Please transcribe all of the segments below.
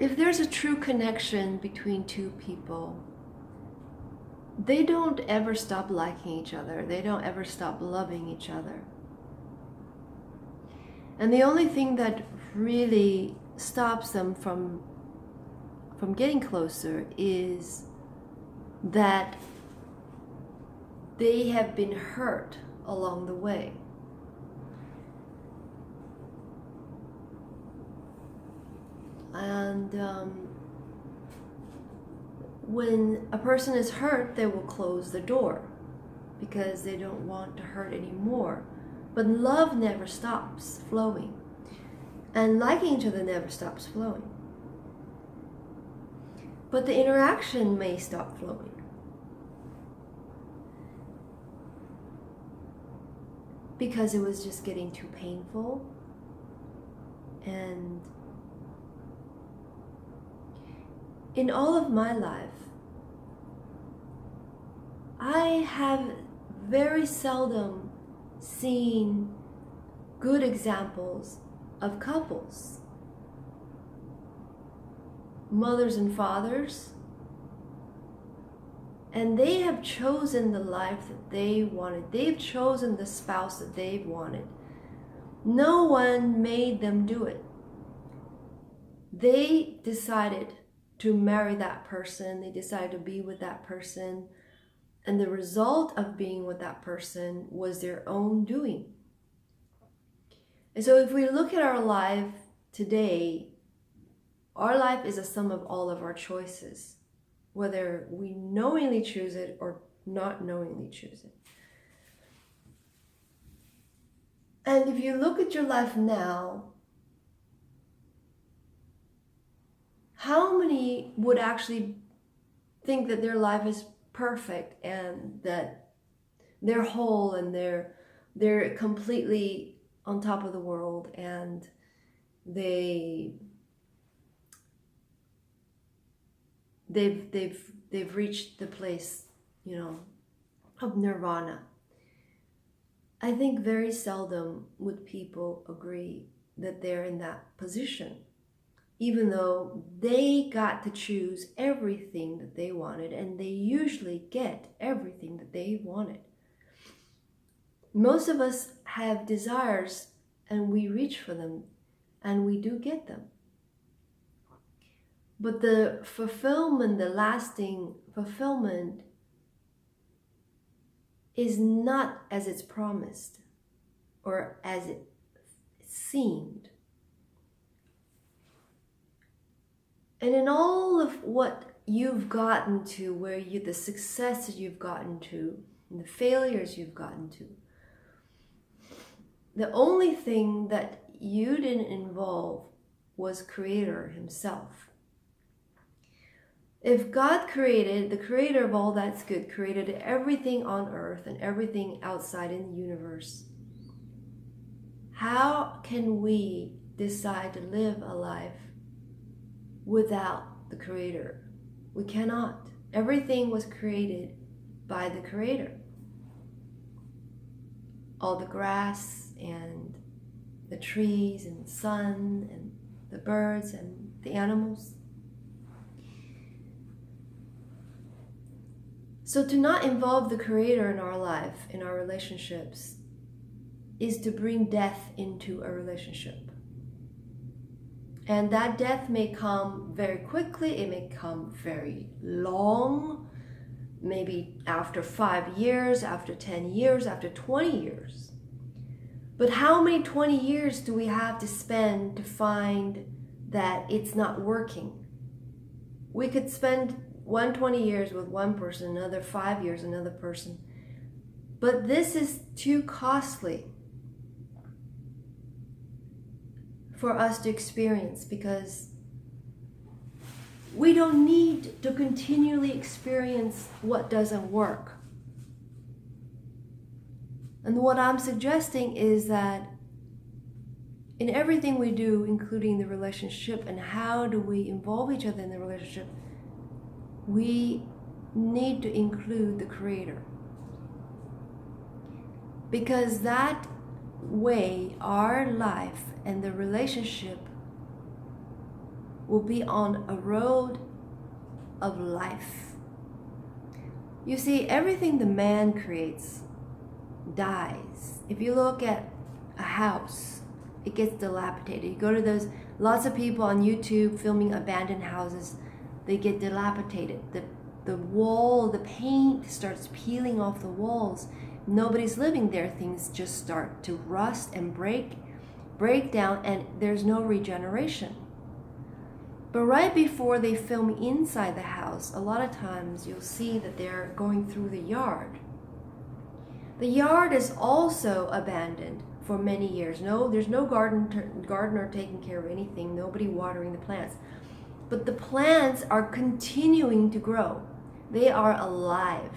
if there's a true connection between two people, they don't ever stop liking each other. They don't ever stop loving each other. And the only thing that really stops them from getting closer is that they have been hurt along the way. And when a person is hurt, they will close the door because they don't want to hurt anymore. But love never stops flowing, and liking each other never stops flowing. But the interaction may stop flowing. Because it was just getting too painful. And in all of my life, I have very seldom seen good examples of couples, mothers and fathers, and they have chosen the life that they wanted. They've chosen the spouse that they've wanted. No one made them do it. They decided to marry that person. They decided to be with that person. And the result of being with that person was their own doing. And so if we look at our life today, our life is a sum of all of our choices, whether we knowingly choose it or not knowingly choose it. And if you look at your life now, how many would actually think that their life is perfect and that they're whole and they're completely on top of the world and they've reached the place, of nirvana? I think very seldom would people agree that they're in that position, even though they got to choose everything that they wanted, and they usually get everything that they wanted. Most of us have desires, and we reach for them, and we do get them. But the fulfillment, the lasting fulfillment, is not as it's promised or as it seemed. And in all of what you've gotten to, the success that you've gotten to, and the failures you've gotten to, the only thing that you didn't involve was Creator Himself. If God created, the creator of all that's good, created everything on earth and everything outside in the universe, how can we decide to live a life without the Creator? We cannot. Everything was created by the Creator. All the grass and the trees and the sun and the birds and the animals. So to not involve the Creator in our life, in our relationships, is to bring death into a relationship. And that death may come very quickly, it may come very long, maybe after 5 years, after 10 years, after 20 years. But how many 20 years do we have to spend to find that it's not working? We could spend 20 years with one person, another 5 years, another person. But this is too costly for us to experience, because we don't need to continually experience what doesn't work. And what I'm suggesting is that in everything we do, including the relationship and how do we involve each other in the relationship, we need to include the Creator. Because that way, our life and the relationship will be on a road of life. You see, everything the man creates dies. If you look at a house, it gets dilapidated. You go to those, lots of people on YouTube filming abandoned houses, they get dilapidated. The wall, the paint starts peeling off the walls. Nobody's living there. Things just start to rust and break down, and there's no regeneration. But right before they film inside the house, a lot of times you'll see that they're going through the yard. The yard is also abandoned for many years. No, there's no gardener taking care of anything, nobody watering the plants. But the plants are continuing to grow. They are alive.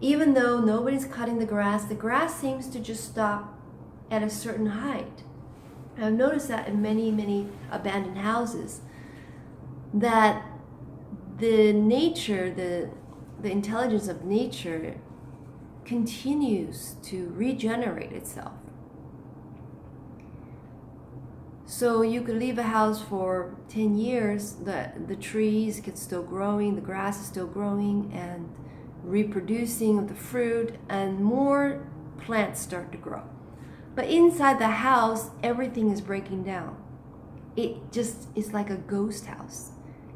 Even though nobody's cutting the grass seems to just stop at a certain height. I've noticed that in many, many abandoned houses, that the nature, the intelligence of nature continues to regenerate itself. So you could leave a house for 10 years, the trees get still growing, the grass is still growing and reproducing of the fruit, and more plants start to grow. But inside the house, everything is breaking down. It just is like a ghost house.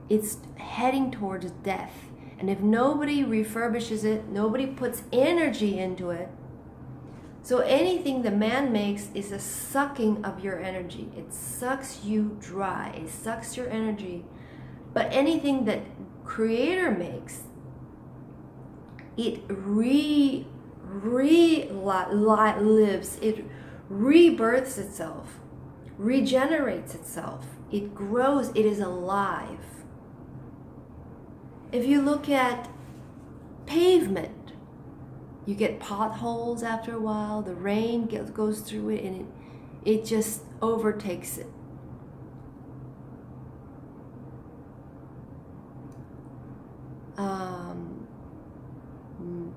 It's heading towards death. And if nobody refurbishes it, nobody puts energy into it. So anything the man makes is a sucking of your energy. It sucks you dry. It sucks your energy. But anything that Creator makes, it relives, it rebirths itself, regenerates itself. It grows, it is alive. If you look at pavement, you get potholes after a while, the rain goes through it, and it just overtakes it.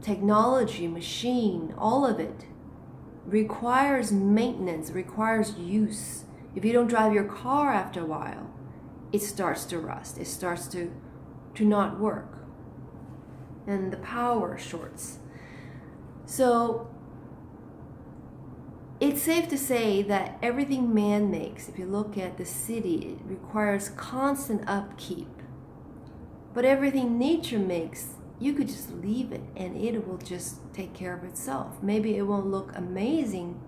Technology, machine, all of it requires maintenance, requires use. If you don't drive your car after a while, it starts to rust, it starts to not work, and the power shorts. So it's safe to say that everything man makes, if you look at the city, it requires constant upkeep. But everything nature makes, you could just leave it and it will just take care of itself. Maybe it won't look amazing.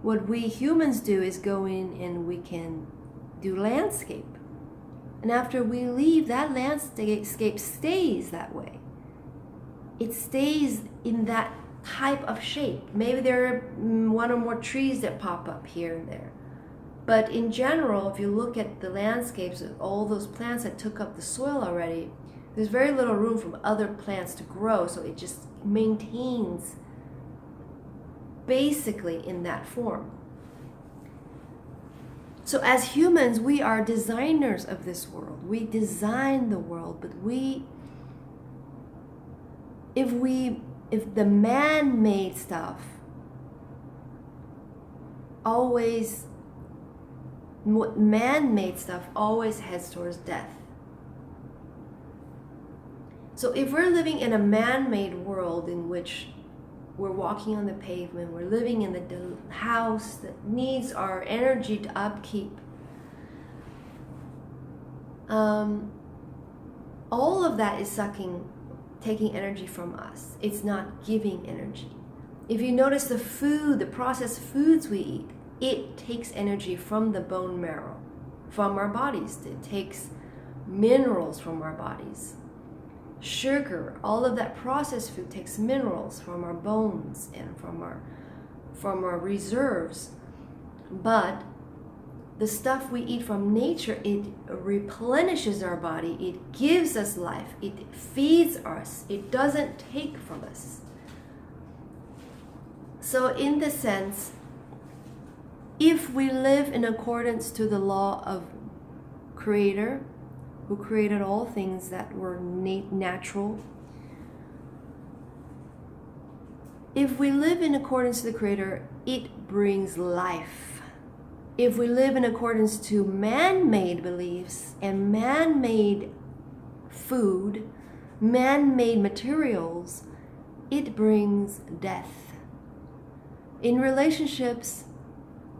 What we humans do is go in and we can do landscape. And after we leave, that landscape stays that way. It stays in that type of shape. Maybe there are one or more trees that pop up here and there. But in general, if you look at the landscapes of all those plants that took up the soil already, there's very little room for other plants to grow, so it just maintains basically in that form. So as humans, we are designers of this world. We design the world, but if the man-made stuff always heads towards death. So if we're living in a man-made world in which we're walking on the pavement, we're living in the house that needs our energy to upkeep, all of that is taking energy from us. It's not giving energy. If you notice the processed foods we eat, it takes energy from the bone marrow, from our bodies. It takes minerals from our bodies. Sugar, all of that processed food takes minerals from our bones and from our reserves. But the stuff we eat from nature, it replenishes our body, it gives us life, it feeds us, it doesn't take from us. So in the sense, if we live in accordance to the law of Creator, who created all things that were natural, if we live in accordance to the Creator, it brings life. if we live in accordance to man-made beliefs and man-made food, man-made materials, it brings death. In relationships,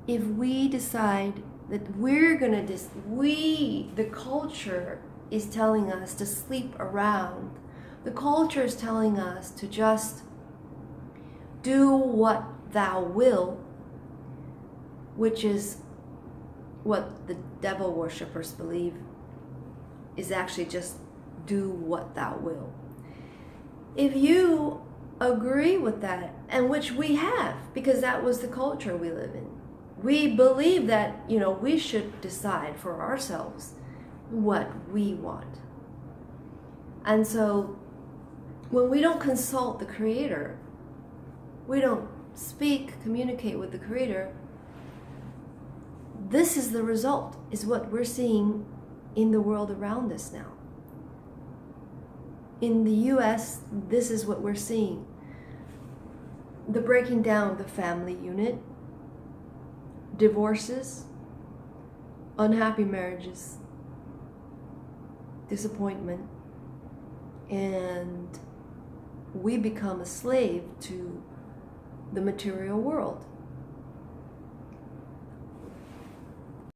if we decide that we're gonna the culture is telling us to sleep around, the culture is telling us to just do what thou will, which is what the devil worshippers believe is actually just do what thou will. If you agree with that, and which we have, because that was the culture we live in, we believe that, we should decide for ourselves what we want. And so when we don't consult the Creator, we don't communicate with the Creator, this is the result, is what we're seeing in the world around us now. In the US, this is what we're seeing. The breaking down of the family unit, divorces, unhappy marriages, disappointment, and we become a slave to the material world.